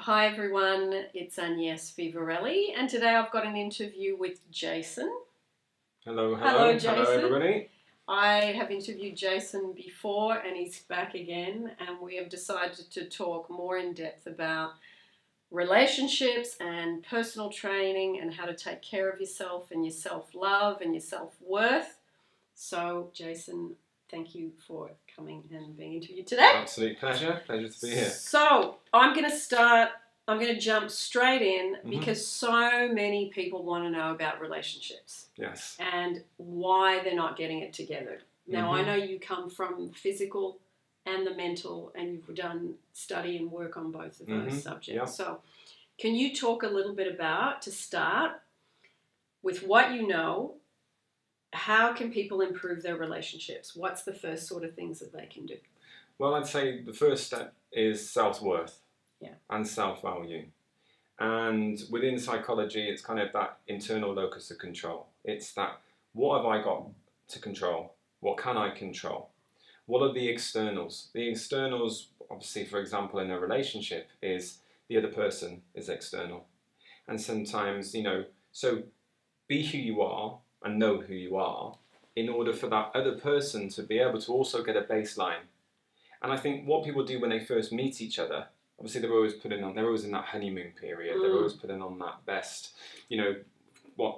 Hi everyone, it's Agnes Vivarelli, and today I've got an interview with Jason. Hello, Jason. Hello, everybody. I have interviewed Jason before and he's back again, and we have decided to talk more in depth about relationships and personal training and how to take care of yourself and your self-love and your self-worth. So, Jason, thank you for coming and being interviewed today. Absolute pleasure. Pleasure to be here. So, I'm going to jump straight in because so many people want to know about relationships. Yes. And why they're not getting it together. Now, I know you come from the physical and the mental, and you've done study and work on both of those subjects. Yep. So, can you talk a little bit about, to start, with what you know, how can people improve their relationships? What's the first sort of things that they can do? Well, I'd say the first step is self-worth and self-value. And within psychology, it's kind of that internal locus of control. It's that, what have I got to control? What can I control? What are the externals? The externals, obviously, for example, in a relationship, is the other person is external. And sometimes, so be who you are and know who you are in order for that other person to be able to also get a baseline. And I think what people do when they first meet each other, obviously they're always in that honeymoon period, they're always putting on that best,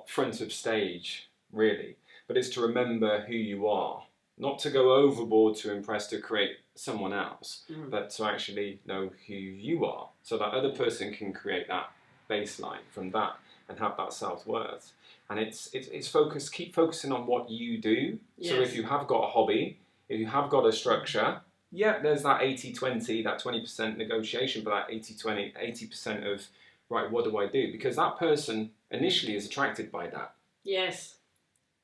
front of stage, really. But it's to remember who you are, not to go overboard to impress, to create someone else, but to actually know who you are, so that other person can create that baseline from that and have that self-worth. And it's keep focusing on what you do. Yes. So if you have got a hobby, if you have got a structure, there's that 80-20, that 20% negotiation, but that 80% of, right, what do I do? Because that person initially is attracted by that. Yes.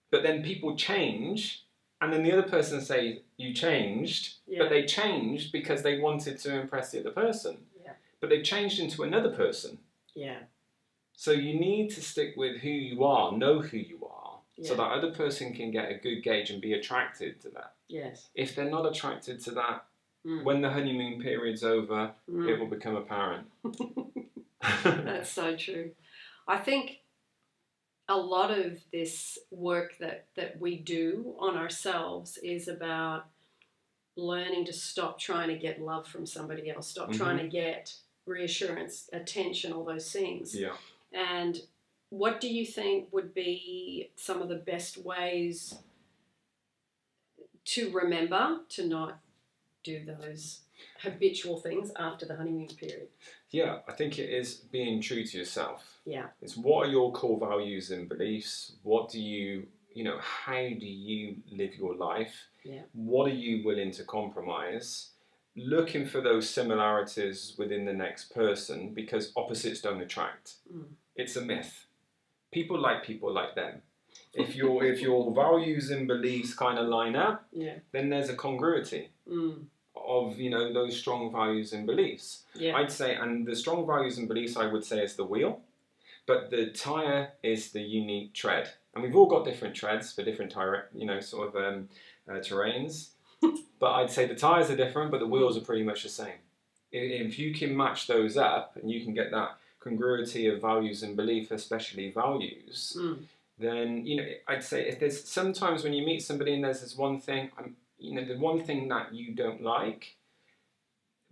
But then people change, and then the other person says, you changed, but they changed because they wanted to impress the other person. Yeah. But they changed into another person. Yeah. So you need to stick with who you are, know who you are, so that other person can get a good gauge and be attracted to that. Yes. If they're not attracted to that, when the honeymoon period's over, it will become apparent. That's so true. I think a lot of this work that we do on ourselves is about learning to stop trying to get love from somebody else, stop trying to get reassurance, attention, all those things. Yeah. And what do you think would be some of the best ways to remember to not do those habitual things after the honeymoon period? Yeah, I think it is being true to yourself. Yeah. It's what are your core values and beliefs? What do you, how do you live your life? Yeah. What are you willing to compromise? Looking for those similarities within the next person, because opposites don't attract. It's a myth. People like them. If your values and beliefs kind of line up, then there's a congruity of those strong values and beliefs. Yeah. I'd say, and the strong values and beliefs, I would say, is the wheel, but the tire is the unique tread. And we've all got different treads for different terrains. But I'd say the tires are different, but the wheels are pretty much the same. If you can match those up and you can get that congruity of values and belief, especially values, then I'd say if there's sometimes when you meet somebody and there's this one thing, the one thing that you don't like,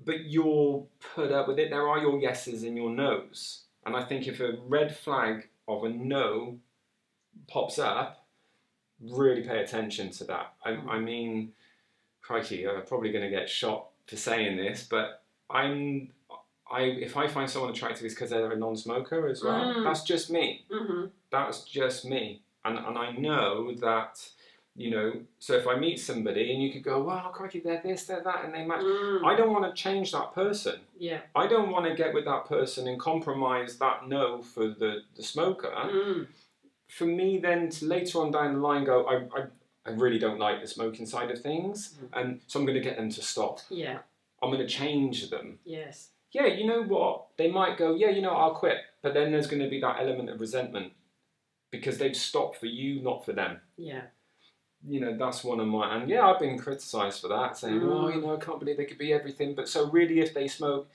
but you'll put up with it. There are your yeses and your nos, and I think if a red flag of a no pops up, really pay attention to that. I mean, crikey, I'm probably going to get shot for saying this, but if I find someone attractive, it's because they're a non-smoker as well. That's just me. That's just me. And I know that, so if I meet somebody and you could go, wow, crikey, they're this, they're that, and they match. I don't want to change that person. Yeah. I don't want to get with that person and compromise that no for the smoker. For me then to later on down the line go, I really don't like the smoking side of things, and so I'm going to get them to stop. Yeah. I'm going to change them. Yes. Yeah, you know what? They might go, I'll quit. But then there's going to be that element of resentment because they've stopped for you, not for them. Yeah. That's one of my... And I've been criticised for that, saying, I can't believe they could be everything. But so really, if they smoke,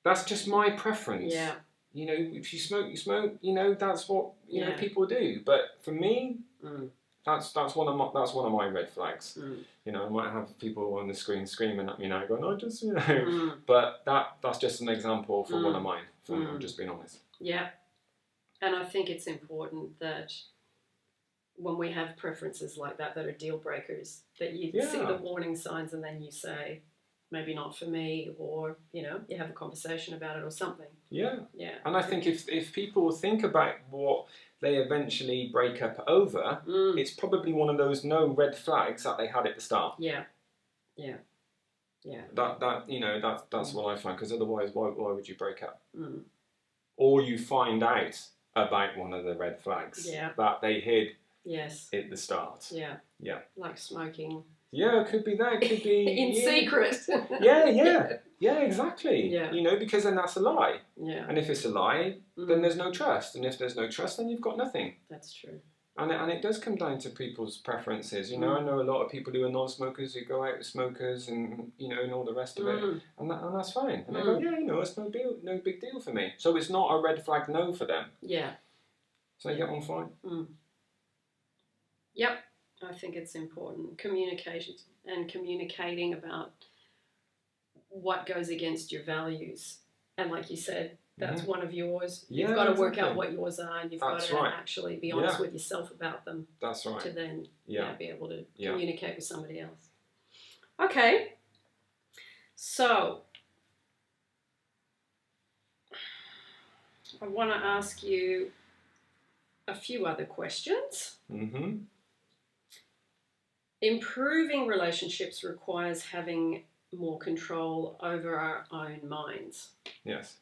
That's just my preference. Yeah. You know, if you smoke, you smoke. You know, that's what know people do. But for me, that's one of my red flags. You know, I might have people on the screen screaming at me now, going, "I just," you know. But that's just an example for one of mine. I'm just being honest. Yeah, and I think it's important that when we have preferences like that are deal breakers, that you see the warning signs and then you say, maybe not for me, or, you know, you have a conversation about it or something. Yeah. And I think if people think about what they eventually break up over, it's probably one of those no red flags that they had at the start. Yeah. That you know, that's what I find, because otherwise, why would you break up? Or you find out about one of the red flags that they hid at the start. Yeah. Like smoking. Yeah, it could be that. It could be in secret. Yeah, exactly. Yeah. You know, because then that's a lie. Yeah. And if it's a lie, then there's no trust. And if there's no trust, then you've got nothing. That's true. And it does come down to people's preferences. You know, I know a lot of people who are non-smokers who go out with smokers and, you know, and all the rest of it. And that's fine. And they go, yeah, you know, it's no big deal for me. So it's not a red flag no for them. Yeah. So you get on fine. Yep. I think it's important. Communications and communicating about what goes against your values. And like you said, that's one of yours. You've got to work out what yours are, and you've got to actually be honest with yourself about them. That's right. To then be able to communicate with somebody else. Okay. So, I want to ask you a few other questions. Improving relationships requires having more control over our own minds. Yes.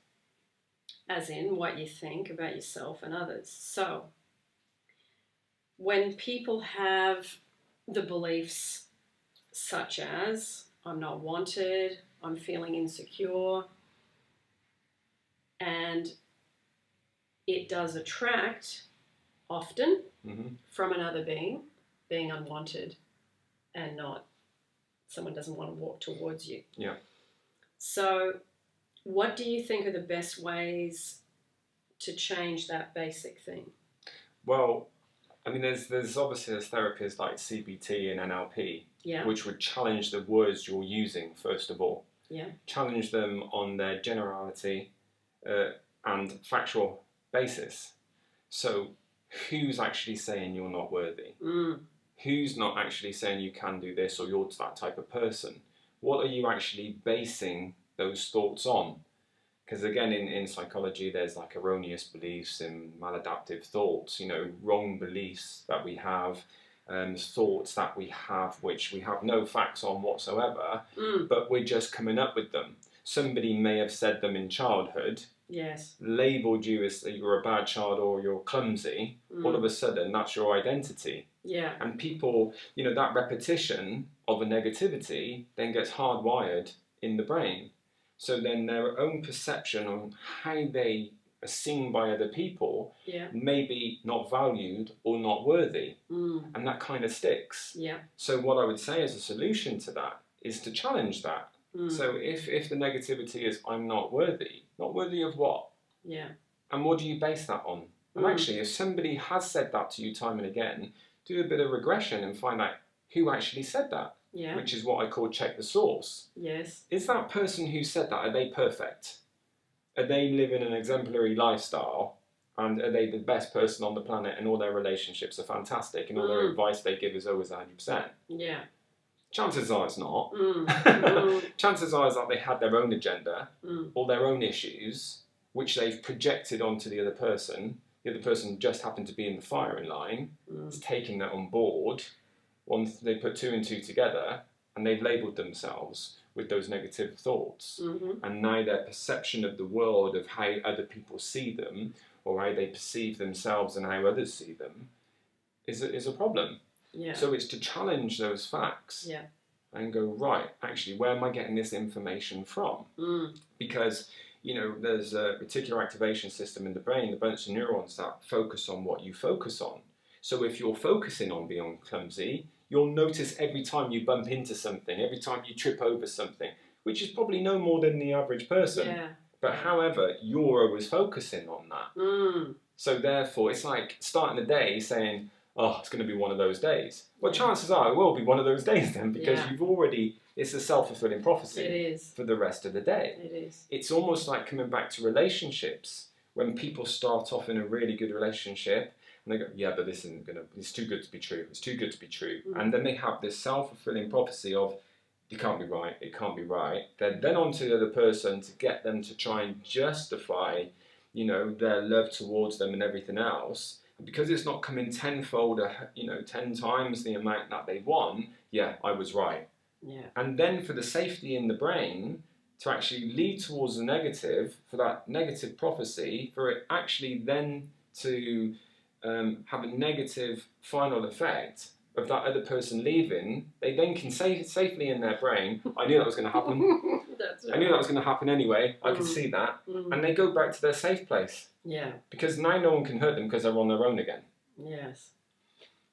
As in what you think about yourself and others. So, when people have the beliefs such as, I'm not wanted, I'm feeling insecure, and it does attract often from another being unwanted and not, someone doesn't want to walk towards you. Yeah. So, what do you think are the best ways to change that basic thing? Well, I mean, there's obviously therapies like CBT and NLP, which would challenge the words you're using, first of all. Yeah. Challenge them on their generality and factual basis. So, who's actually saying you're not worthy? Who's not actually saying you can do this or you're that type of person? What are you actually basing those thoughts on? Because again, in psychology, there's like erroneous beliefs and maladaptive thoughts, you know, wrong beliefs that we have, thoughts that we have, which we have no facts on whatsoever, but we're just coming up with them. Somebody may have said them in childhood, labelled you as you're a bad child or you're clumsy, all of a sudden that's your identity. Yeah. And people, you know, that repetition of a negativity then gets hardwired in the brain. So then their own perception on how they are seen by other people may be not valued or not worthy. And that kind of sticks. Yeah. So what I would say as a solution to that is to challenge that. So if the negativity is I'm not worthy of what? Yeah. And what do you base that on? And actually, if somebody has said that to you time and again, do a bit of regression and find out who actually said that. Yeah. Which is what I call check the source. Yes. Is that person who said that, are they perfect? Are they living an exemplary lifestyle? And are they the best person on the planet and all their relationships are fantastic and all their advice they give is always 100%? Yeah. Chances are it's not. Chances are is that they had their own agenda or their own issues, which they've projected onto the other person. The other person just happened to be in the firing line, is taking that on board. Once they put two and two together and they've labelled themselves with those negative thoughts. And now their perception of the world, of how other people see them or how they perceive themselves and how others see them is a problem. Yeah. So it's to challenge those facts and go, right, actually, where am I getting this information from? Because, you know, there's a reticular activation system in the brain, the bunch of neurons that focus on what you focus on. So if you're focusing on being clumsy, you'll notice every time you bump into something, every time you trip over something, which is probably no more than the average person. Yeah. But however, you're always focusing on that. So therefore, it's like starting the day saying, oh, it's going to be one of those days. Well, chances are it will be one of those days then, because you've already, it's a self-fulfilling prophecy for the rest of the day. It is. It's almost like coming back to relationships. When people start off in a really good relationship, and they go, yeah, but this isn't going to, it's too good to be true. It's too good to be true. And then they have this self-fulfilling prophecy of, it can't be right, it can't be right. They're then on to the other person to get them to try and justify, you know, their love towards them and everything else. And because it's not coming tenfold, you know, 10 times the amount that they want, yeah, I was right. Yeah. And then for the safety in the brain to actually lead towards the negative, for that negative prophecy, for it actually then to have a negative final effect of that other person leaving, they then can say safely in their brain, I knew that was going to happen. That's I knew that was going to happen anyway. I could see that. And they go back to their safe place. Yeah. Because now no one can hurt them because they're on their own again. Yes.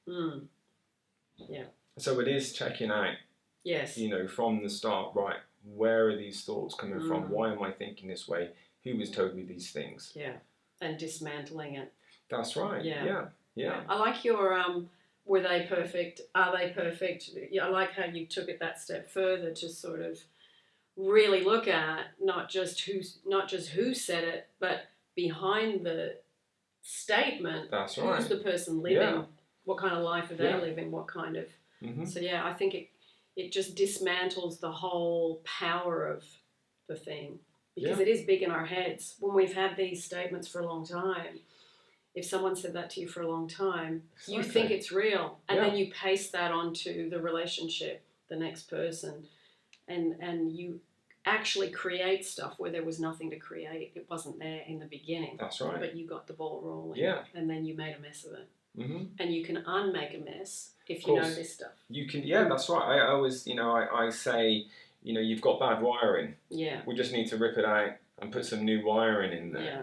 Yeah. So it is checking out, Yes. you know, from the start, right, where are these thoughts coming from? Why am I thinking this way? Who has told me these things? Yeah. And dismantling it. That's right. Yeah. Yeah. I like your were they perfect? Are they perfect? Yeah, I like how you took it that step further to sort of really look at not just who said it, but behind the statement. That's right. Who's the person living? Yeah. What kind of life are they living? What kind of? So yeah, I think it just dismantles the whole power of the thing, because it is big in our heads. When we've had these statements for a long time, if someone said that to you for a long time, you think it's real, and then you paste that onto the relationship, the next person, and you actually create stuff where there was nothing to create. It wasn't there in the beginning. That's right. But you got the ball rolling, and then you made a mess of it. And you can unmake a mess if you know this stuff. You can, that's right. I always, you know, I say, you know, you've got bad wiring. Yeah. We just need to rip it out and put some new wiring in there. Yeah.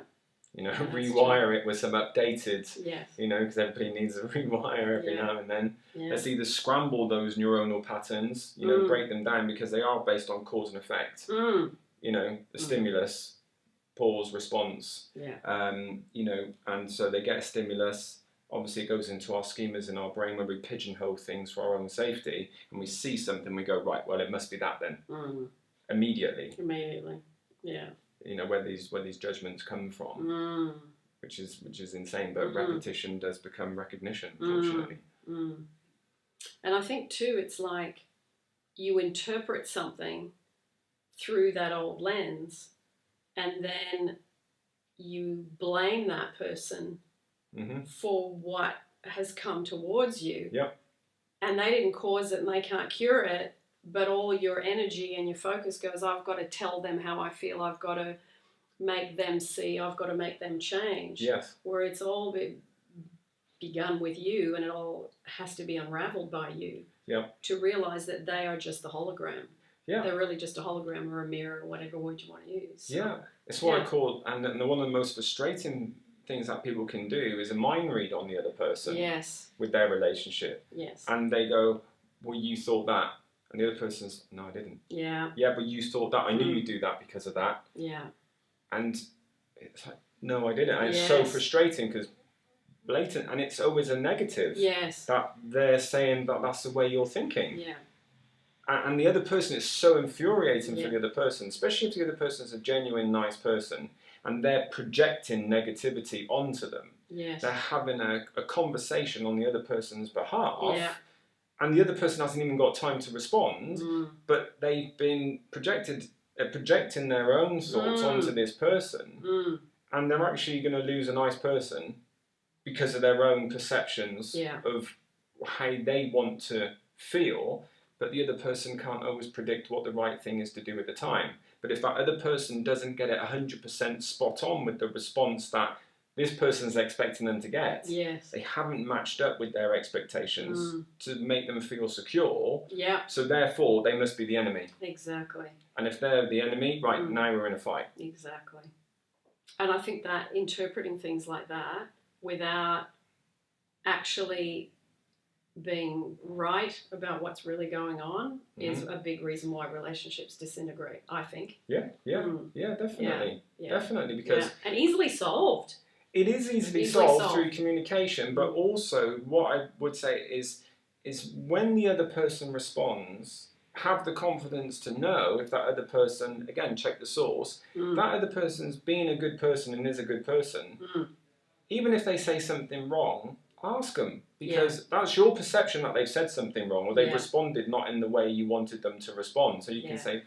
You know, rewire it with some updated, Yes. you know, because everybody needs a rewire every now and then. Yeah. Let's either scramble those neuronal patterns, you know, break them down, because they are based on cause and effect. You know, the stimulus, pause, response. Yeah. You know, and so they get a stimulus. Obviously, it goes into our schemas in our brain where we pigeonhole things for our own safety, and we see something, we go, right, well, it must be that then. Immediately. Yeah. You know, where these judgments come from, which is insane. But repetition does become recognition, unfortunately. And I think too, it's like you interpret something through that old lens, and then you blame that person for what has come towards you. And they didn't cause it, and they can't cure it. But all your energy and your focus goes, I've got to tell them how I feel. I've got to make them see. I've got to make them change. Yes. Where it's all begun with you, and it all has to be unraveled by you. To realize that they are just the hologram. They're really just a hologram or a mirror or whatever word you want to use. So, it's what I call, and one of the most frustrating things that people can do is a mind read on the other person. With their relationship. And they go, well, you thought that. And the other person's, no, I didn't. Yeah, but you thought that. I knew you'd do that because of that. And it's like, no, I didn't. And it's so frustrating because blatant, and it's always a negative. That they're saying that that's the way you're thinking. And the other person, is so infuriating for the other person, especially if the other person is a genuine, nice person, and they're projecting negativity onto them. They're having a conversation on the other person's behalf. And the other person hasn't even got time to respond, but they've been projecting their own thoughts onto this person, and they're actually going to lose a nice person because of their own perceptions of how they want to feel, but the other person can't always predict what the right thing is to do at the time. But if that other person doesn't get it 100% spot on with the response that this person's expecting them to get, they haven't matched up with their expectations to make them feel secure. So therefore, they must be the enemy. Exactly. And if they're the enemy, right, now we're in a fight. Exactly. And I think that interpreting things like that without actually being right about what's really going on is a big reason why relationships disintegrate, I think. Yeah, definitely. Yeah. Definitely, because and easily solved. it is easily solved through communication, but also what I would say is when the other person responds, have the confidence to know if that other person, again, check the source, that other person's being a good person and is a good person, even if they say something wrong, ask them, because that's your perception that they've said something wrong, or they've responded not in the way you wanted them to respond. So you can say,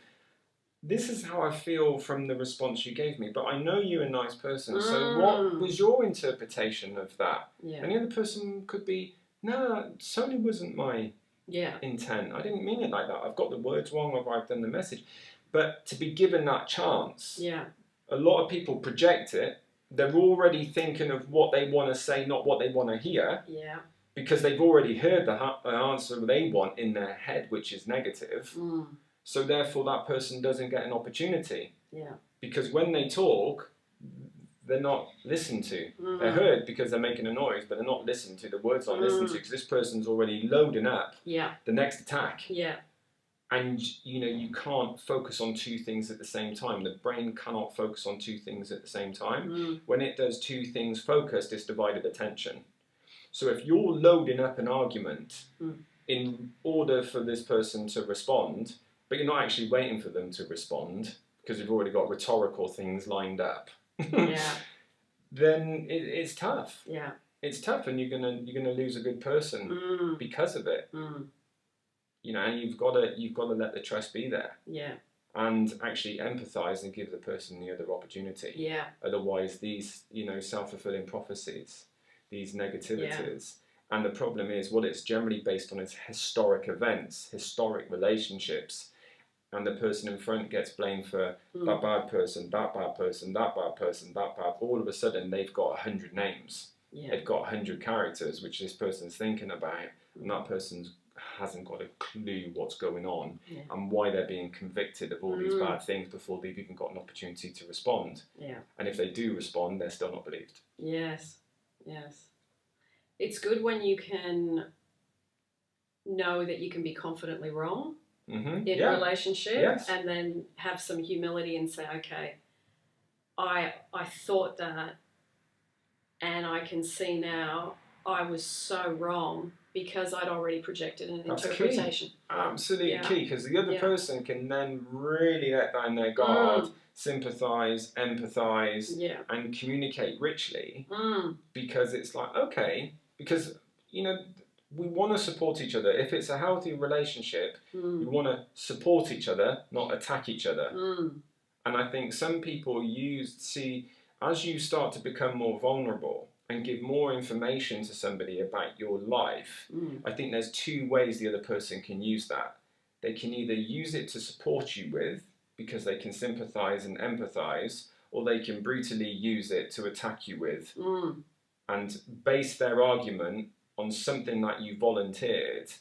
this is how I feel from the response you gave me, but I know you're a nice person, so what was your interpretation of that? And the other person could be, no, it certainly wasn't my intent. I didn't mean it like that. I've got the words wrong, or I've done the message. But to be given that chance, a lot of people project it. They're already thinking of what they want to say, not what they want to hear. Because they've already heard the answer they want in their head, which is negative. So therefore that person doesn't get an opportunity. Because when they talk, they're not listened to. They're heard because they're making a noise, but they're not listened to. The words aren't listened to because this person's already loading up the next attack. And you can't focus on two things at the same time. The brain cannot focus on two things at the same time. When it does two things focused, it's divided attention. So if you're loading up an argument in order for this person to respond, but you're not actually waiting for them to respond because you've already got rhetorical things lined up, then it's tough. It's tough, and you're gonna lose a good person because of it. And you've got to let the trust be there. And actually empathise and give the person the other opportunity. Otherwise, these self-fulfilling prophecies, these negativities, and the problem is what it's generally based on is historic events, historic relationships. And the person in front gets blamed for that bad person, that bad person, that bad person, that bad. All of a sudden, they've got 100 names. They've got 100 characters, which this person's thinking about, and that person hasn't got a clue what's going on and why they're being convicted of all these bad things before they've even got an opportunity to respond. And if they do respond, they're still not believed. Yes. It's good when you can know that you can be confidently wrong. In a relationship, and then have some humility and say, okay, I thought that, and I can see now I was so wrong because I'd already projected an interpretation. Key. Absolutely key, because the other person can then really let down their guard, sympathise, empathise, and communicate richly, because it's like, okay, because we want to support each other. If it's a healthy relationship, we want to support each other, not attack each other. And I think some people as you start to become more vulnerable and give more information to somebody about your life, I think there's two ways the other person can use that. They can either use it to support you with, because they can sympathise and empathise, or they can brutally use it to attack you with and base their argument on something that you volunteered,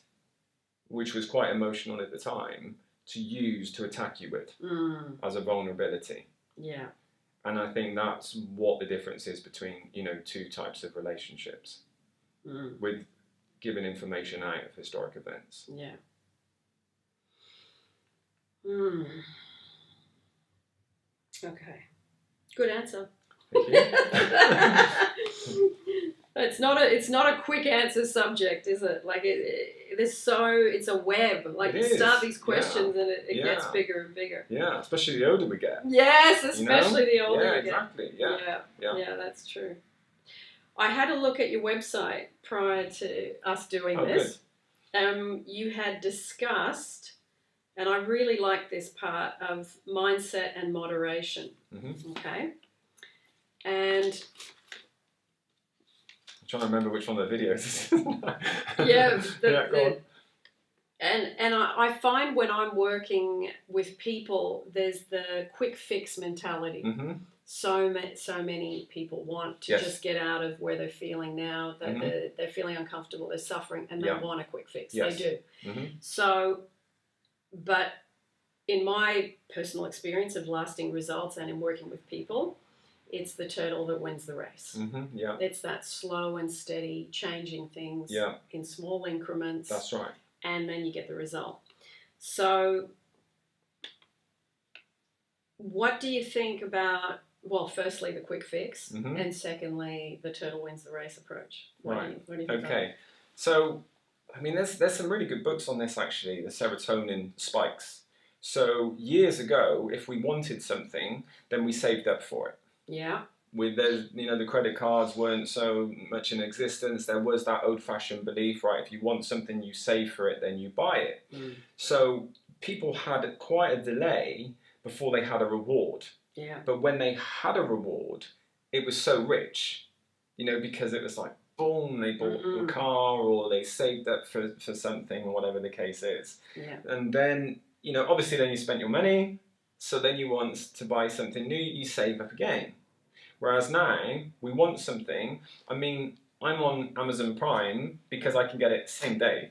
which was quite emotional at the time, to use to attack you with as a vulnerability. And I think that's what the difference is between, two types of relationships with giving information out of historic events. Okay. Good answer. Thank you. It's not a quick answer subject, is it? Like it's a web. Like you start these questions and it gets bigger and bigger. Especially the older we get. Yes, especially the older we get. Exactly. Yeah, that's true. I had a look at your website prior to us doing this. Good. You had discussed, and I really like this part of mindset and moderation. Okay. And trying to remember which one of the videos. Go on. And I find when I'm working with people, there's the quick fix mentality. So many people want to just get out of where they're feeling now, that they're feeling uncomfortable, they're suffering, and they want a quick fix. They do. So, but in my personal experience of lasting results and in working with people, it's the turtle that wins the race. Yeah. It's that slow and steady changing things in small increments. That's right. And then you get the result. So what do you think about, well, firstly, the quick fix, and secondly, the turtle wins the race approach? What do you think? Okay. So, I mean, there's some really good books on this, actually, the serotonin spikes. So years ago, if we wanted something, then we saved up for it. Yeah. With the credit cards weren't so much in existence. There was that old-fashioned belief, right? If you want something, you save for it, then you buy it. So people had quite a delay before they had a reward. Yeah. But when they had a reward, it was so rich, because it was like, boom, they bought a car or they saved up for something or whatever the case is. Yeah. And then, obviously then you spent your money, so then you want to buy something new, you save up again. Whereas now, we want something, I mean, I'm on Amazon Prime because I can get it same day.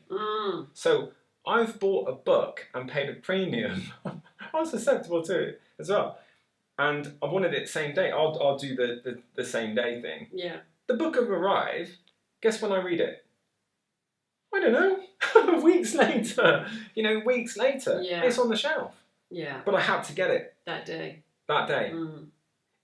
So I've bought a book and paid a premium. I was susceptible to it as well. And I wanted it same day. I'll do the same day thing. Yeah. The book will arrive. Guess when I read it? I don't know. Weeks later. Weeks later. Yeah. It's on the shelf. Yeah. But I had to get it. That day. That day.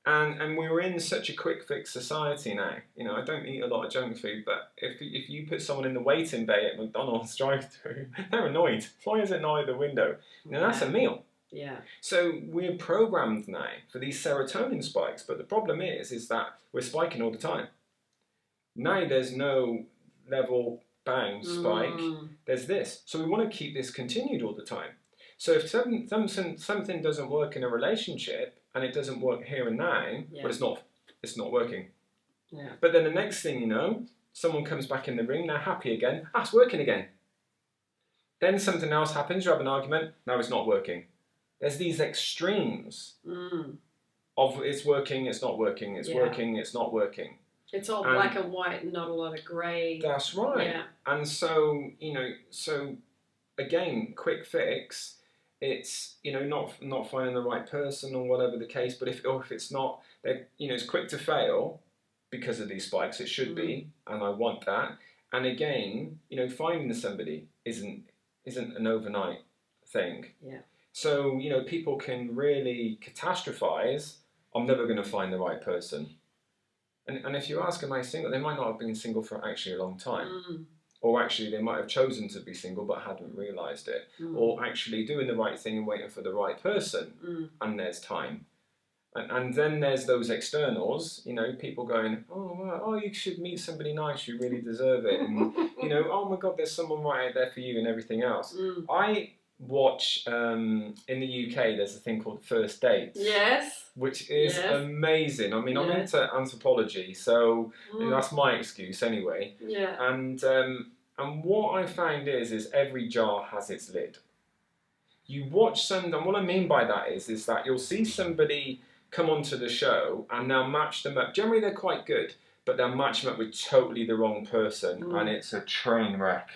And we're in such a quick fix society now. I don't eat a lot of junk food, but if you put someone in the waiting bay at McDonald's drive-thru, they're annoyed. Why is it not at the window? That's a meal. Yeah. So we're programmed now for these serotonin spikes, but the problem is that we're spiking all the time. Now there's no level bang spike. There's this. So we want to keep this continued all the time. So if something doesn't work in a relationship and it doesn't work here and now, but it's not working. Yeah. But then the next thing you know, someone comes back in the ring, they're happy again, it's working again. Then something else happens, you have an argument, now it's not working. There's these extremes of it's working, it's not working, it's working, it's not working. It's all black and white and not a lot of grey. That's right. Yeah. And so, so again, quick fix, it's, not finding the right person or whatever the case, but if it's not, it's quick to fail because of these spikes, it should be, and I want that. And again, finding somebody isn't an overnight thing. Yeah. So, people can really catastrophize, I'm never going to find the right person. And if you ask, am I single, they might not have been single for actually a long time. Or actually they might have chosen to be single but hadn't realised it. Or actually doing the right thing and waiting for the right person. And there's time. And then there's those externals, people going, oh, you should meet somebody nice, you really deserve it. And, oh my God, there's someone right out there for you and everything else. I watch, in the UK, there's a thing called First Dates. Yes. Which is amazing. I mean, I'm into anthropology, so that's my excuse anyway. Yeah. And what I found is every jar has its lid. You watch and what I mean by that is that you'll see somebody come onto the show and they'll match them up. Generally, they're quite good, but they'll match them up with totally the wrong person, and it's a train wreck.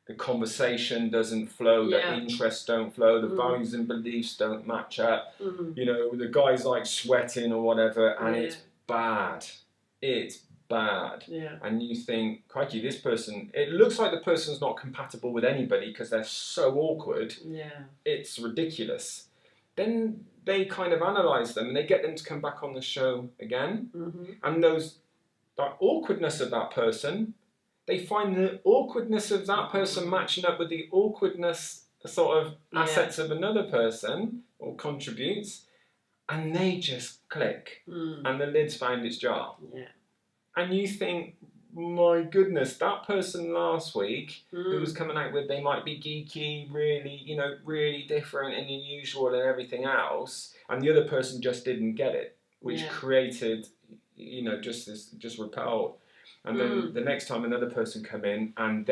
The conversation doesn't flow, the interests don't flow, the values and beliefs don't match up. The guy's like sweating or whatever, and it's bad. It's bad. Yeah. And you think, crikey, this person, it looks like the person's not compatible with anybody because they're so awkward. Yeah. It's ridiculous. Then they kind of analyse them and they get them to come back on the show again. And that awkwardness of that person, they find the awkwardness of that person matching up with the awkwardness sort of assets of another person or contributes, and they just click and the lid's found its jar. Yeah. And you think, my goodness, that person last week who was coming out with, they might be geeky, really, really different and unusual and everything else, and the other person just didn't get it, which created, just repelled. And then the next time another person come in and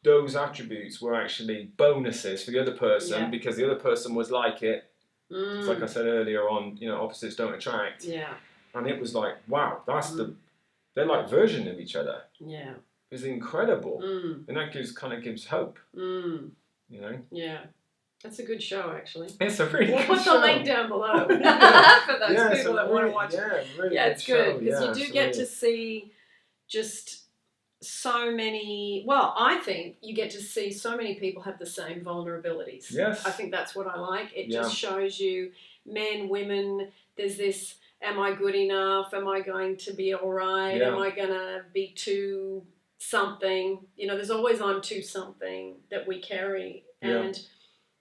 those attributes were actually bonuses for the other person because the other person was like it. It's like I said earlier on, opposites don't attract. Yeah. And it was like, wow, they're like version of each other. Yeah. It's incredible. And that gives hope. Yeah. That's a good show, actually. It's a really We'll good put show. the link down below for those Yeah, it's people a that want really- to watch it. Yeah, really Yeah, good it's good show. because Yeah, you do it's get really- to see just so many. Well, I think you get to see so many people have the same vulnerabilities. Yes. I think that's what I like. It Yeah. just shows you men, women. There's this. Am I good enough? Am I going to be all right? Yeah. Am I going to be too something? You know, there's always I'm too something that we carry. Yeah. And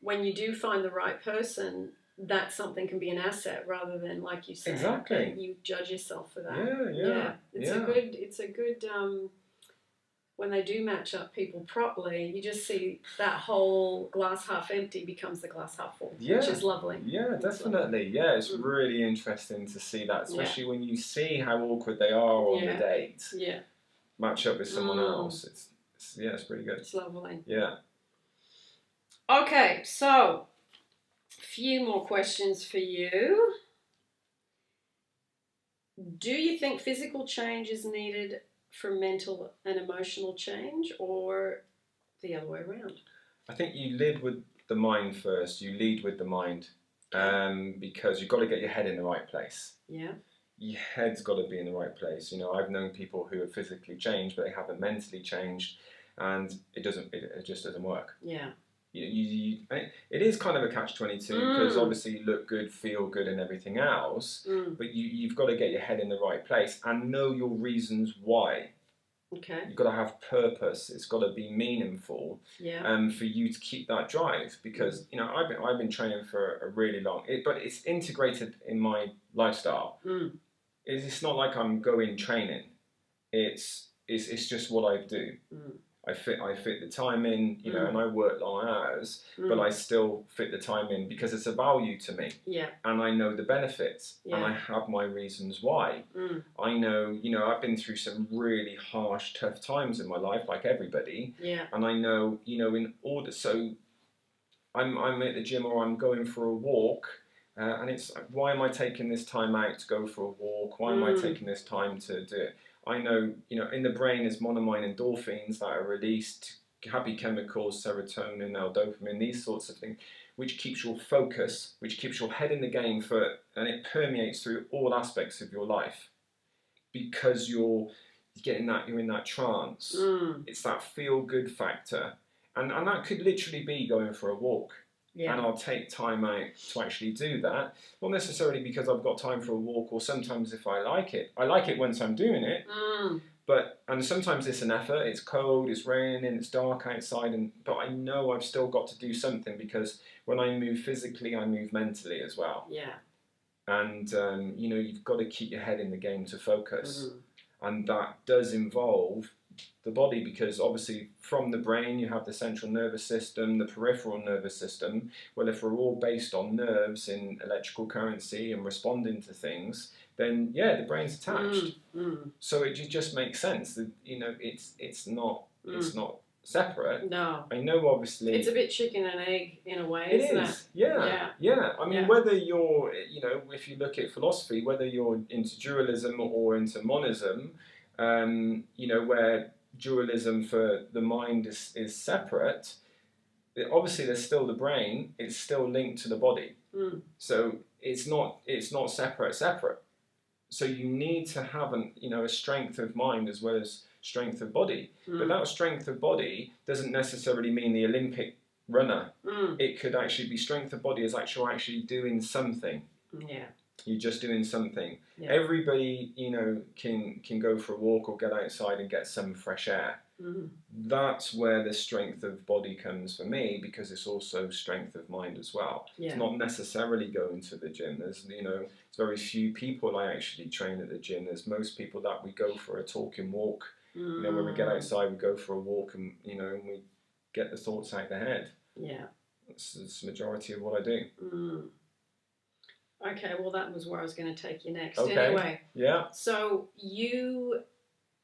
when you do find the right person, that something can be an asset rather than, like you said, Exactly. that you judge yourself for that. Yeah. It's a good when they do match up people properly, you just see that whole glass half empty becomes the glass half full, Yeah. which is lovely. Yeah, definitely. Yeah, it's really interesting to see that, especially when you see how awkward they are on the date. Yeah. Match up with someone else. It's pretty good. It's lovely. Yeah. Okay, so a few more questions for you. Do you think physical change is needed for mental and emotional change, or the other way around? I think you lead with the mind first. You lead with the mind, because you've got to get your head in the right place. Yeah. Your head's got to be in the right place. You know, I've known people who have physically changed, but they haven't mentally changed, and it just doesn't work. Yeah. It is kind of a catch-22 because obviously you look good, feel good, and everything else, but you've got to get your head in the right place and know your reasons why. Okay. You've got to have purpose. It's got to be meaningful. Yeah. For you to keep that drive, because you know I've been training for a really long, but it's integrated in my lifestyle. It's not like I'm going training. It's just what I do. I fit the time in, you know, and I work long hours, but I still fit the time in because it's a value to me. Yeah. And I know the benefits, and Yeah. I have my reasons why. I know, you know, I've been through some really harsh, tough times in my life, like everybody. Yeah. And I know, you know, in order, so I'm at the gym or I'm going for a walk, and it's like, why am I taking this time out to go for a walk? Why am I taking this time to do it? I know, you know, in the brain is monoamine endorphins that are released, happy chemicals, serotonin, dopamine, these sorts of things, which keeps your focus, which keeps your head in the game and it permeates through all aspects of your life, because you're in that trance. It's that feel good factor, and that could literally be going for a walk. Yeah. And I'll take time out to actually do that. Not necessarily because I've got time for a walk, or sometimes if I like it. I like it once I'm doing it. And sometimes it's an effort. It's cold, it's raining, it's dark outside, but I know I've still got to do something, because when I move physically, I move mentally as well. Yeah. And you know, you've got to keep your head in the game to focus, and that does involve the body, because obviously from the brain you have the central nervous system, the peripheral nervous system. Well, if we're all based on nerves in electrical currency and responding to things, then yeah, the brain's attached. So it just makes sense that, you know, it's not separate. No. I know, obviously It's a bit chicken and egg in a way, it isn't is. it? Yeah. I mean, whether you're, you know, if you look at philosophy, whether you're into dualism or into monism, you know, where dualism for the mind is separate, obviously there's still the brain, it's still linked to the body. So it's not separate. So you need to have a strength of mind as well as strength of body. But that strength of body doesn't necessarily mean the Olympic runner. It could actually be strength of body is actually doing something. Yeah. You're just doing something. Yeah. Everybody, you know, can go for a walk or get outside and get some fresh air. That's where the strength of body comes for me, because it's also strength of mind as well. Yeah. It's not necessarily going to the gym. There's, you know, it's very few people I actually train at the gym. There's most people that we go for a talking walk. You know, when we get outside, we go for a walk, and you know, and we get the thoughts out the head. Yeah. That's the majority of what I do. Okay, well, that was where I was going to take you next. Okay. Anyway, Yeah. so you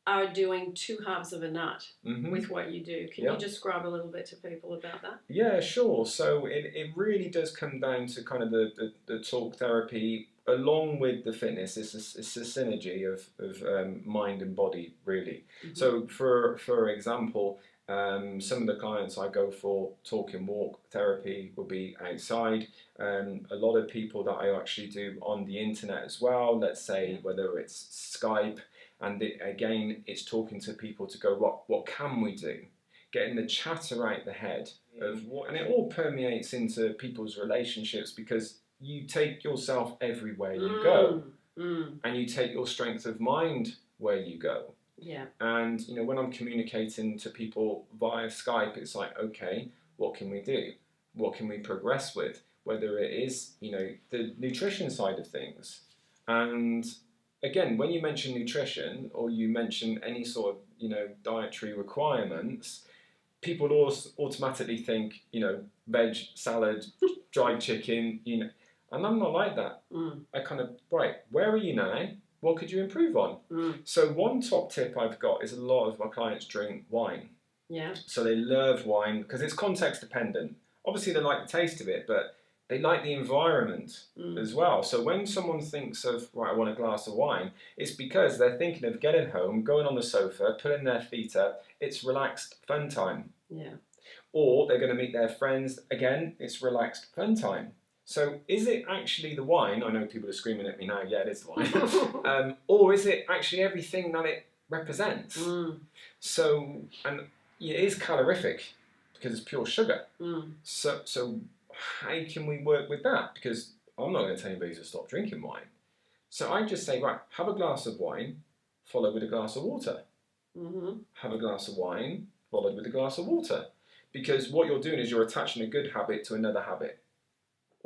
are doing two halves of a nut with what you do. Can you describe a little bit to people about that? Yeah, sure. So it really does come down to kind of the talk therapy along with the fitness. It's a synergy of mind and body, really. So for example, Some of the clients I go for talk and walk therapy will be outside. A lot of people that I actually do on the internet as well, let's say whether it's Skype, and again it's talking to people to go, what can we do? Getting the chatter out the head of what, and it all permeates into people's relationships, because you take yourself everywhere you go, and you take your strength of mind where you go. Yeah. And you know, when I'm communicating to people via Skype, it's like, okay, what can we do? What can we progress with? Whether it is, you know, the nutrition side of things. And again, when you mention nutrition, or you mention any sort of, you know, dietary requirements, people automatically think, you know, veg, salad, dried chicken, you know, and I'm not like that. I kind of, right, where are you now? What could you improve on? So one top tip I've got is a lot of my clients drink wine. Yeah. So they love wine because it's context dependent. Obviously they like the taste of it, but they like the environment as well. So when someone thinks of, right, I want a glass of wine, it's because they're thinking of getting home, going on the sofa, putting their feet up. It's relaxed fun time. Yeah. Or they're going to meet their friends. Again, it's relaxed fun time. So is it actually the wine? I know people are screaming at me now, yeah, it is the wine. Or is it actually everything that it represents? So, and it is calorific because it's pure sugar. So how can we work with that? Because I'm not going to tell anybody to stop drinking wine. So I just say, right, have a glass of wine, followed with a glass of water. Have a glass of wine, followed with a glass of water. Because what you're doing is you're attaching a good habit to another habit.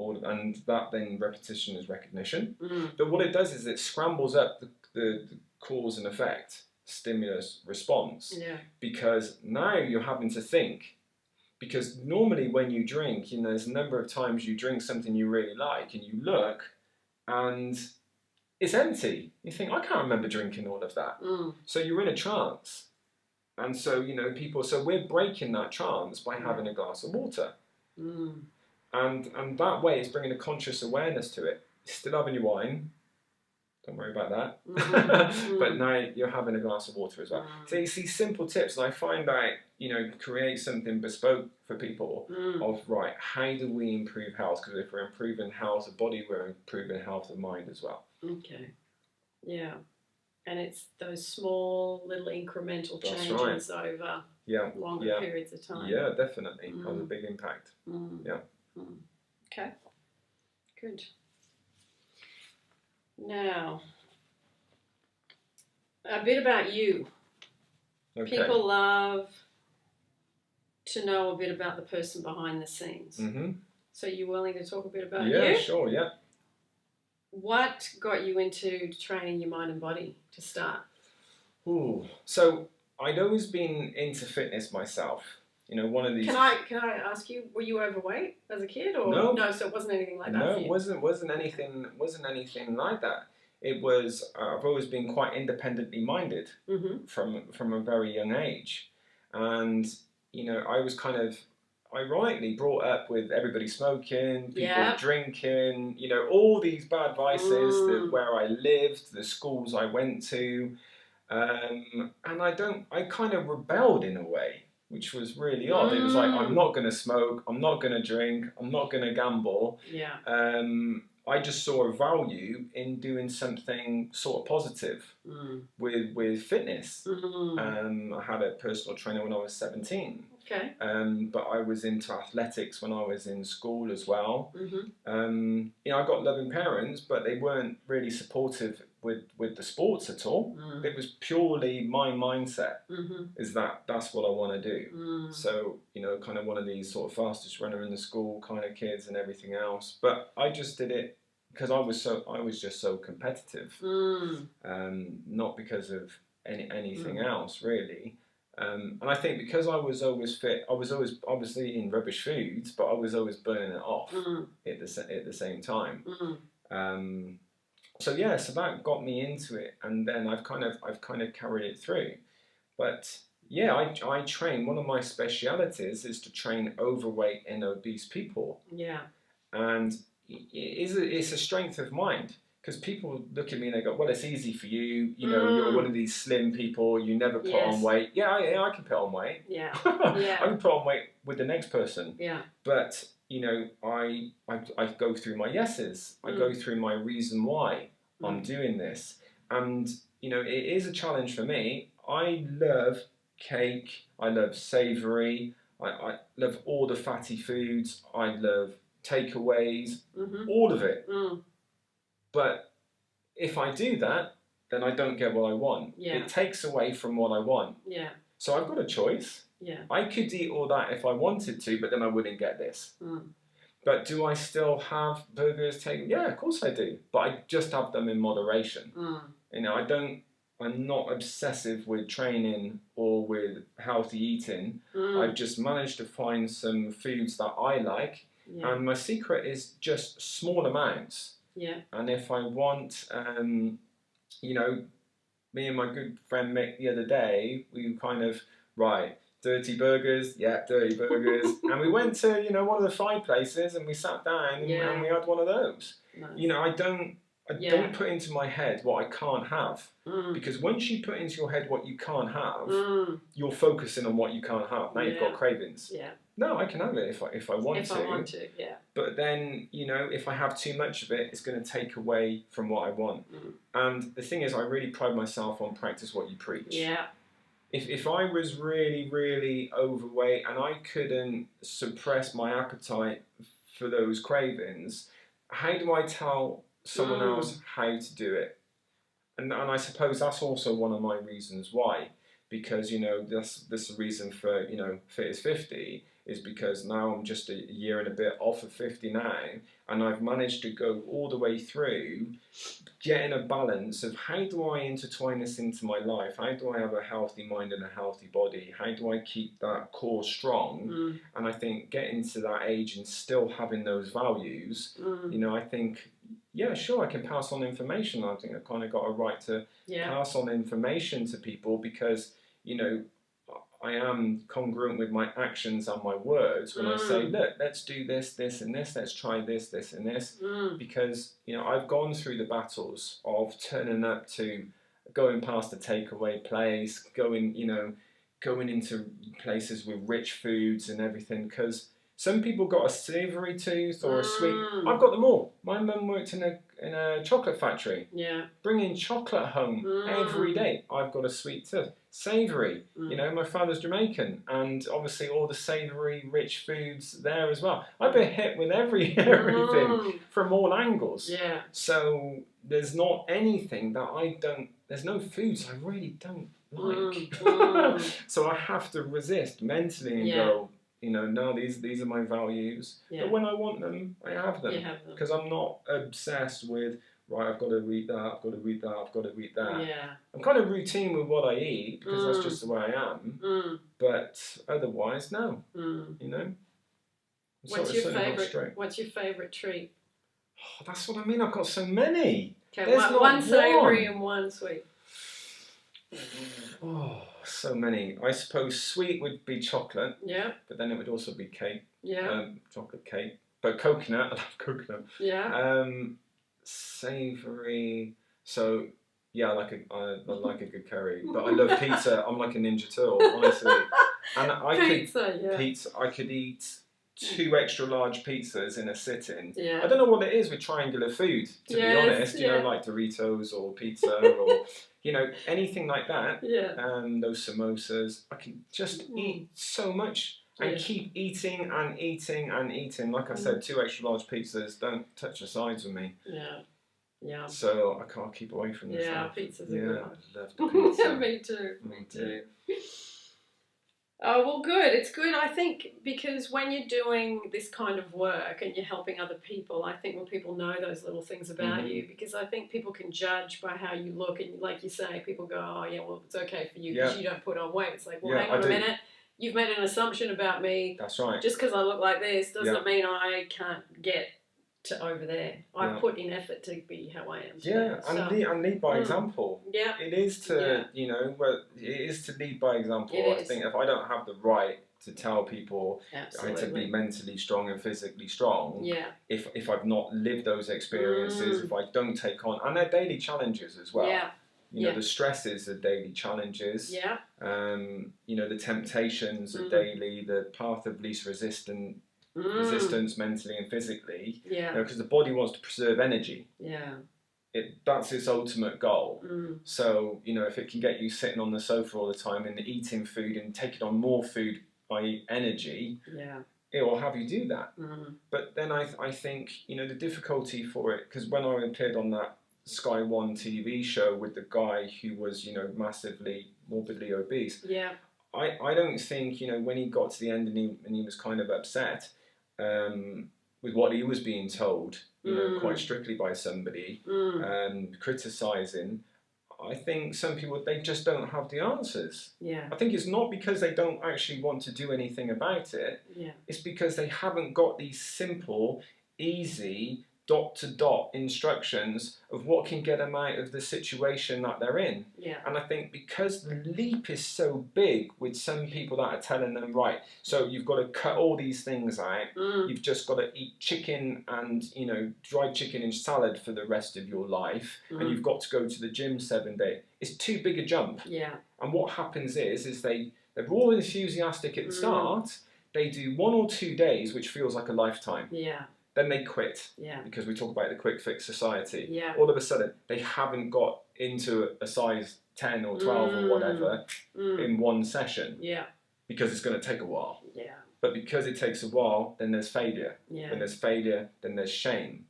And that then repetition is recognition. But what it does is it scrambles up the cause and effect, stimulus, response. Yeah. Because now you're having to think. Because normally when you drink, you know, there's a number of times you drink something you really like and you look and it's empty. You think, I can't remember drinking all of that. So you're in a trance. And so, you know, so we're breaking that trance by having a glass of water. And that way it's bringing a conscious awareness to it. You're still having your wine, don't worry about that. But now you're having a glass of water as well. So you see simple tips, and I find out, you know, create something bespoke for people of, right, how do we improve health? Because if we're improving health of body, we're improving health of mind as well. Okay. Yeah. And it's those small little incremental That's changes right. over longer periods of time. Yeah, definitely. Has a big impact. Yeah. Okay. Good. Now, a bit about you. Okay. People love to know a bit about the person behind the scenes. So you willing to talk a bit about you? Yeah, sure, yeah. What got you into training your mind and body to start? So I'd always been into fitness myself. You know, one of these. Can I ask you, were you overweight as a kid, or no? So it wasn't anything like that. No, for you? it wasn't anything like that. It was. I've always been quite independently minded from a very young age, and you know, I was kind of ironically brought up with everybody smoking, people drinking, you know, all these bad vices. Where I lived, the schools I went to, and I kind of rebelled in a way, which was really odd. It was like, I'm not going to smoke, I'm not going to drink, I'm not going to gamble. Yeah. I just saw a value in doing something sort of positive with fitness. I had a personal trainer when I was 17. Okay. But I was into athletics when I was in school as well. You know, I got loving parents, but they weren't really supportive with the sports at all. It was purely my mindset is that's what I want to do. So, you know, kind of one of these sort of fastest runner in the school kind of kids and everything else. But I just did it because I was just so competitive. Not because of anything else really. And I think because I was always fit, I was always obviously eating rubbish foods, but I was always burning it off at the same time. So yeah, so that got me into it, and then I've kind of carried it through. But yeah, I train. One of my specialities is to train overweight and obese people. Yeah. And it's a strength of mind, because people look at me and they go, well, it's easy for you. You know, you're one of these slim people. You never put on weight. Yeah, I can put on weight. Yeah. I can put on weight with the next person. Yeah. But, you know, I go through my yeses. I go through my reason why I'm doing this. And, you know, it is a challenge for me. I love cake. I love savoury. I love all the fatty foods. I love takeaways. All of it. But if I do that, then I don't get what I want. Yeah. It takes away from what I want. Yeah. So I've got a choice. Yeah. I could eat all that if I wanted to, but then I wouldn't get this. But do I still have burgers taken? Yeah, of course I do. But I just have them in moderation. You know, I'm not obsessive with training or with healthy eating. I've just managed to find some foods that I like. Yeah. And my secret is just small amounts. Yeah. And if I want, you know, me and my good friend Mick the other day, we kind of, dirty burgers, dirty burgers. And we went to, you know, one of the fried places and we sat down and we had one of those. Nice. You know, I don't put into my head what I can't have. Because once you put into your head what you can't have, you're focusing on what you can't have. Now you've got cravings. Yeah. No, I can have it if I want to. If I want to, yeah. But then, you know, if I have too much of it, it's going to take away from what I want. And the thing is, I really pride myself on practice what you preach. Yeah. If I was really, really overweight and I couldn't suppress my appetite for those cravings, how do I tell someone else how to do it? And I suppose that's also one of my reasons why. Because, you know, that's the reason for, you know, Fit is 50 is because now I'm just a year and a bit off of 50 now, and I've managed to go all the way through getting a balance of how do I intertwine this into my life? How do I have a healthy mind and a healthy body? How do I keep that core strong? And I think getting to that age and still having those values, you know, I think, yeah, sure, I can pass on information. I think I've kind of got a right to pass on information to people because, you know, I am congruent with my actions and my words when I say, look, let's do this, this and this, let's try this, this and this. Because, you know, I've gone through the battles of turning up to going past a takeaway place, going into places with rich foods and everything. Because some people got a savoury tooth or a sweet. I've got them all. My mum worked in a chocolate factory. Yeah. Bringing chocolate home every day. I've got a sweet tooth. Savoury. You know, my father's Jamaican, and obviously all the savoury, rich foods there as well. I've been hit with everything from all angles. Yeah. So there's not anything that I don't. There's no foods I really don't like. So I have to resist mentally and go. You know, no, these are my values. Yeah. But when I want them, I have them. Because I'm not obsessed with, right, I've got to read that, I've got to read that, I've got to read that. Yeah. I'm kind of routine with what I eat because that's just the way I am. But otherwise, no. You know? What's your favourite treat? Oh, that's what I mean. I've got so many. Okay, one savoury and one sweet. Oh, so many. I suppose sweet would be chocolate. Yeah. But then it would also be cake. Yeah. Chocolate cake. But coconut. I love coconut. Yeah. Savoury. So yeah, I like a good curry. But I love pizza. I'm like a ninja turtle, honestly. And pizza. I could eat 2 extra large pizzas in a sitting. Yeah. I don't know what it is with triangular food, to be honest. You know, like Doritos or pizza or, you know, anything like that. Yeah. Those samosas. I can just eat so much and keep eating and eating and eating. Like I said, 2 extra large pizzas don't touch the sides with me. Yeah. Yeah. So I can't keep away from this. Yeah, pizza's a good one. I love the pizza. Me too. Oh, well, good. It's good, I think, because when you're doing this kind of work and you're helping other people, I think when people know those little things about you, because I think people can judge by how you look. And like you say, people go, oh, yeah, well, it's okay for you because you don't put on weight. It's like, well, hang on a minute. You've made an assumption about me. That's right. Just because I look like this doesn't mean I can't get to over there. I put in effort to be how I am today. Yeah, and lead by example. Yeah. It is to, you know, well, it is to lead by example. I think if I don't have the right to tell people I had to Absolutely. be mentally strong and physically strong. Yeah. If I've not lived those experiences, if I don't take on, and they're daily challenges as well. Yeah. You know, the stresses are daily challenges. Yeah. You know, the temptations are daily, the path of least resistance mentally and physically. Yeah. Because the body wants to preserve energy. Yeah. That's its ultimate goal. So, you know, if it can get you sitting on the sofa all the time and eating food and taking on more food, i.e. energy, it will have you do that. But then I think, you know, the difficulty for it, because when I appeared on that Sky One TV show with the guy who was, you know, massively morbidly obese, I don't think, you know, when he got to the end and he was kind of upset with what he was being told, you know, quite strictly by somebody, criticising, I think some people, they just don't have the answers. I think it's not because they don't actually want to do anything about it. It's because they haven't got these simple, easy, dot-to-dot instructions of what can get them out of the situation that they're in. And I think because the leap is so big with some people that are telling them, right, so you've got to cut all these things out, you've just got to eat chicken and, you know, dried chicken and salad for the rest of your life, and you've got to go to the gym 7 days. It's too big a jump. And what happens is they're all enthusiastic at the start, they do 1 or 2 days, which feels like a lifetime. Then they quit, because we talk about the quick fix society. All of a sudden, they haven't got into a size 10 or 12 or whatever in one session, because it's going to take a while. But because it takes a while, then there's failure. When there's failure, then there's shame.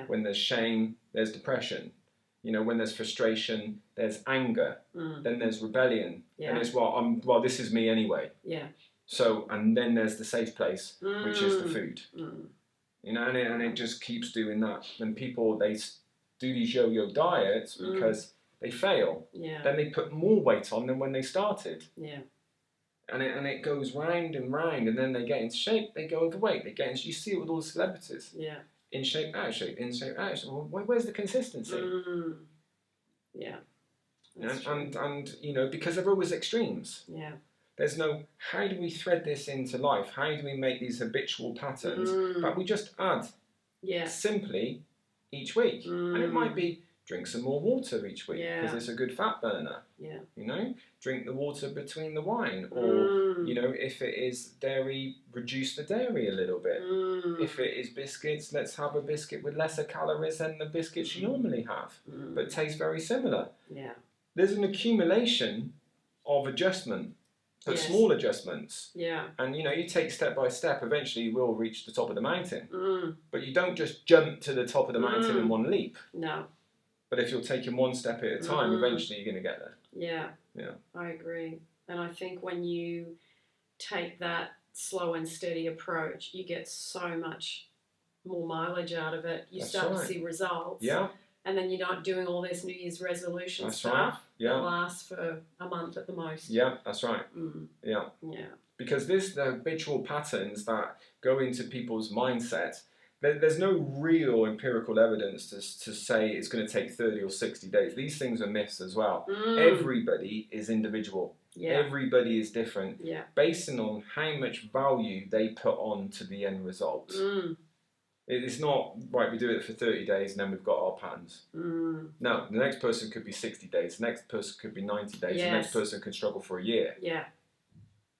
When there's shame, there's depression. You know, when there's frustration, there's anger. Then there's rebellion. And it's, well, this is me anyway. So, and then there's the safe place, which is the food. You know, and it just keeps doing that. And people, they do these yo-yo diets because they fail. Then they put more weight on than when they started. And it goes round and round, and then they get into shape, they go overweight, they get into, you see it with all the celebrities. In shape, out of shape, in shape, out of shape. Well, where's the consistency? And you know, because there are always extremes. There's no, how do we thread this into life? How do we make these habitual patterns that we just add simply each week? And it might be drink some more water each week because it's a good fat burner. You know, drink the water between the wine, or you know, if it is dairy, reduce the dairy a little bit. If it is biscuits, let's have a biscuit with lesser calories than the biscuits you normally have, but taste very similar. There's an accumulation of adjustment. But small adjustments. And you know, you take step by step, eventually you will reach the top of the mountain. But you don't just jump to the top of the mountain in one leap. But if you're taking one step at a time, eventually you're going to get there. I agree. And I think when you take that slow and steady approach, you get so much more mileage out of it. You start to see results. And then you're not doing all this New Year's resolution stuff. That lasts for a month at the most. That's right. Because the habitual patterns that go into people's mindset, there's no real empirical evidence to say it's going to take 30 or 60 days. These things are myths as well. Everybody is individual. Everybody is different, based on how much value they put on to the end result. It's not, right, we do it for 30 days and then we've got our patterns. No, the next person could be 60 days, the next person could be 90 days, the next person could struggle for a year.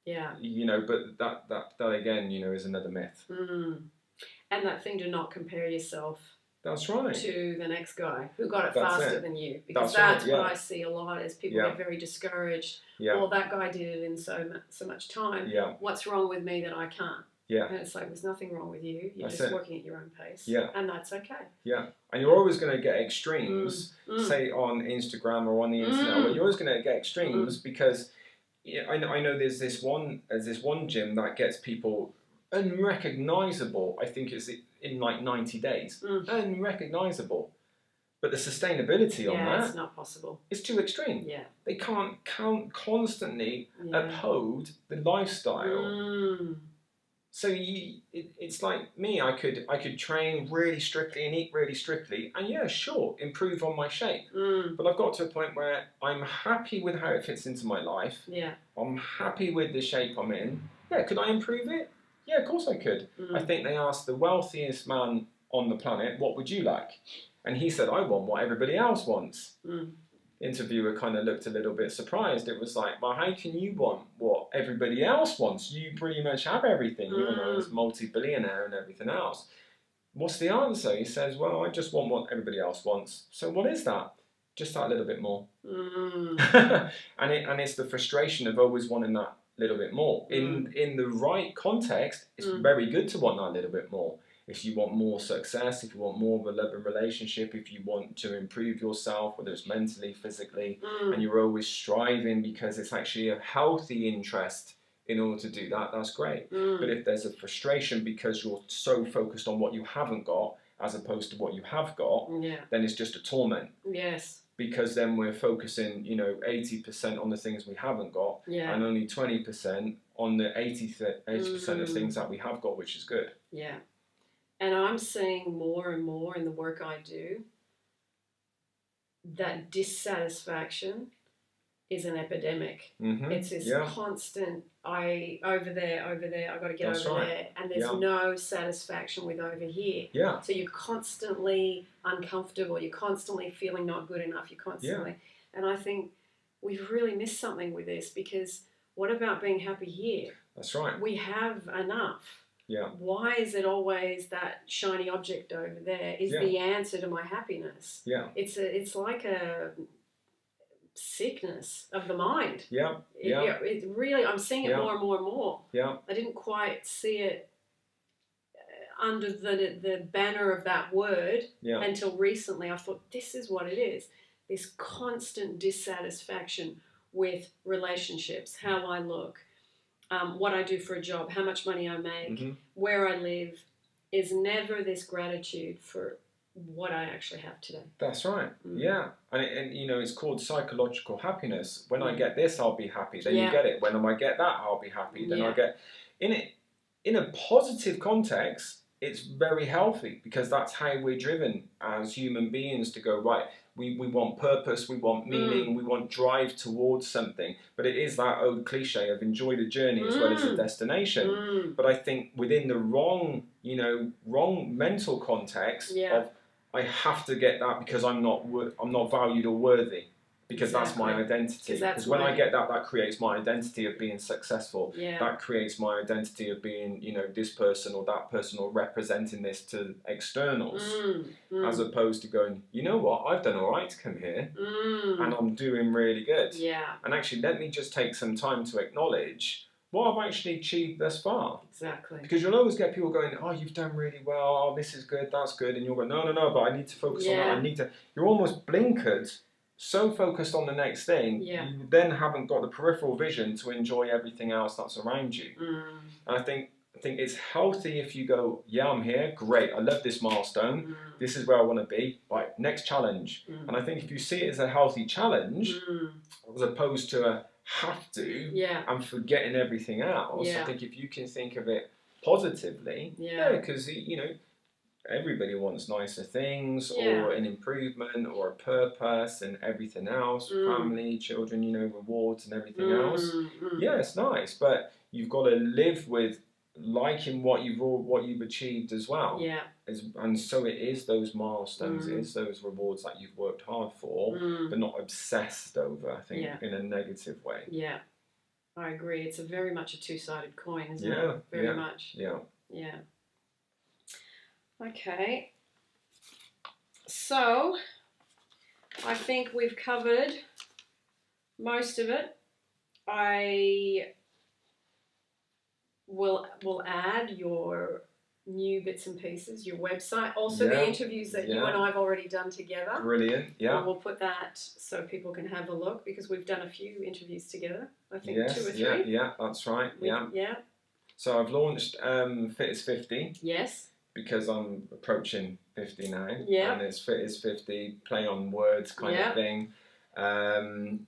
You know, but that again, you know, is another myth. And that thing to not compare yourself That's right. to the next guy who got it faster than you. Because That's what I see a lot is people get very discouraged. Well, that guy did it in so much time. What's wrong with me that I can't? And it's like, there's nothing wrong with you. You're just working at your own pace. And that's okay. And you're always going to get extremes, say on Instagram or on the internet, where you're always going to get extremes because I know there's this one gym that gets people unrecognizable. I think it's in like 90 days. Unrecognizable. But the sustainability on that, it's not possible. It's too extreme. They can't constantly uphold the lifestyle. So it's like me. I could train really strictly and eat really strictly, and improve on my shape. But I've got to a point where I'm happy with how it fits into my life. I'm happy with the shape I'm in, Yeah, could I improve it? Yeah, of course I could. I think they asked the wealthiest man on the planet, what would you like? And he said, I want what everybody else wants. Interviewer kind of looked a little bit surprised. It was like, well, how can you want what everybody else wants? You pretty much have everything. You're known as multi-billionaire and everything else. What's the answer? He says, well, I just want what everybody else wants. So what is that? Just that little bit more. and it's the frustration of always wanting that little bit more. In the right context, it's very good to want that little bit more. If you want more success, if you want more of a loving relationship, if you want to improve yourself, whether it's mentally, physically, and you're always striving because it's actually a healthy interest in order to do that, that's great. But if there's a frustration because you're so focused on what you haven't got as opposed to what you have got, then it's just a torment. Yes. Because then we're focusing, 80% on the things we haven't got and only 20% on the 80% of things that we have got, which is good. Yeah. And I'm seeing more and more in the work I do that dissatisfaction is an epidemic. It's this constant, over there, I've got to get over there. And there's no satisfaction with over here. Yeah. So you're constantly uncomfortable. You're constantly feeling not good enough. You're constantly... And I think we've really missed something with this, because what about being happy here? That's right. We have enough. Yeah. Why is it always that shiny object over there is the answer to my happiness? Yeah. It's like a sickness of the mind. Yeah. It really, I'm seeing it more and more and more. Yeah. I didn't quite see it under the banner of that word until recently. I thought, this is what it is. This constant dissatisfaction with relationships, how I look, what I do for a job, how much money I make, where I live, is never this gratitude for what I actually have today. That's right. Yeah. And it's called psychological happiness. When I get this, I'll be happy. Then you get it. When I get that, I'll be happy. Then I get... In a positive context, it's very healthy, because that's how we're driven as human beings to go, right, we want purpose, we want meaning, we want drive towards something. But it is that old cliche of enjoy the journey as well as the destination. But I think within the wrong mental context of, I have to get that because I'm not valued or worthy, because that's my identity. Because when I get that, that creates my identity of being successful. That creates my identity of being, this person or that person, or representing this to externals, as opposed to going, you know what, I've done all right to come here, and I'm doing really good. And actually, let me just take some time to acknowledge what I've actually achieved thus far. Exactly. Because you'll always get people going, oh, you've done really well, oh, this is good, that's good, and you'll go, no, but I need to focus on that, you're almost blinkered, so focused on the next thing, you then haven't got the peripheral vision to enjoy everything else that's around you. And I think it's healthy if you go, I'm here, great, I love this milestone, this is where I want to be, right, next challenge. And I think if you see it as a healthy challenge, as opposed to a have to, and forgetting everything else, I think if you can think of it positively, because, everybody wants nicer things, or an improvement, or a purpose, and everything else, family, children, rewards and everything else. Yeah, it's nice, but you've got to live with liking what you've achieved as well. And so it is those milestones, it is those rewards that you've worked hard for, but not obsessed over, I think, in a negative way. I agree. It's very much a two-sided coin, isn't it? Very much. Yeah. Okay, so I think we've covered most of it. I will add your new bits and pieces, your website, also the interviews that you and I have already done together. Brilliant, And we'll put that so people can have a look, because we've done a few interviews together, I think 2 or 3. Yeah, that's right, So I've launched Fit is 50. Yes. Because I'm approaching 50 now, and it's Fit is 50, play on words kind of thing. And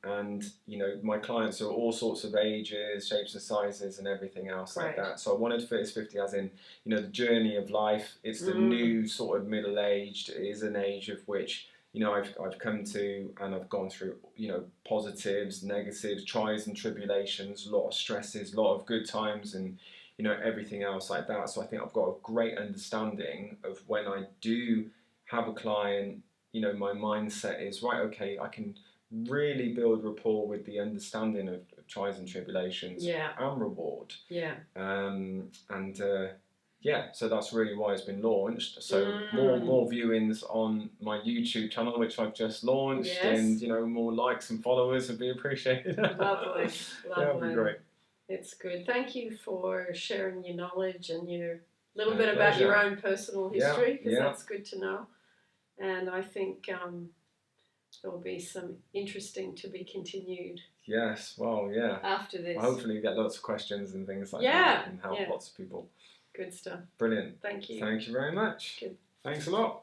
my clients are all sorts of ages, shapes and sizes and everything else like that. So I wanted Fit is 50 as in, the journey of life. It's the new sort of middle-aged. It is an age of which, you know, I've come to, and I've gone through, you know, positives, negatives, trials and tribulations, a lot of stresses, a lot of good times, and, you know, everything else like that. So I think I've got a great understanding of when I do have a client, you know, my mindset is, right, okay, I can really build rapport with the understanding of trials and tribulations and reward. So that's really why it's been launched. So more viewings on my YouTube channel, which I've just launched, and, you know, more likes and followers would be appreciated. Lovely. That would be great. It's good. Thank you for sharing your knowledge and your little bit about your own personal history, because that's good to know. And I think there'll be some interesting to be continued. Yes, well, after this. Well, hopefully you get lots of questions and things like that, and help lots of people. Good stuff. Brilliant. Thank you. Thank you very much. Good. Thanks a lot.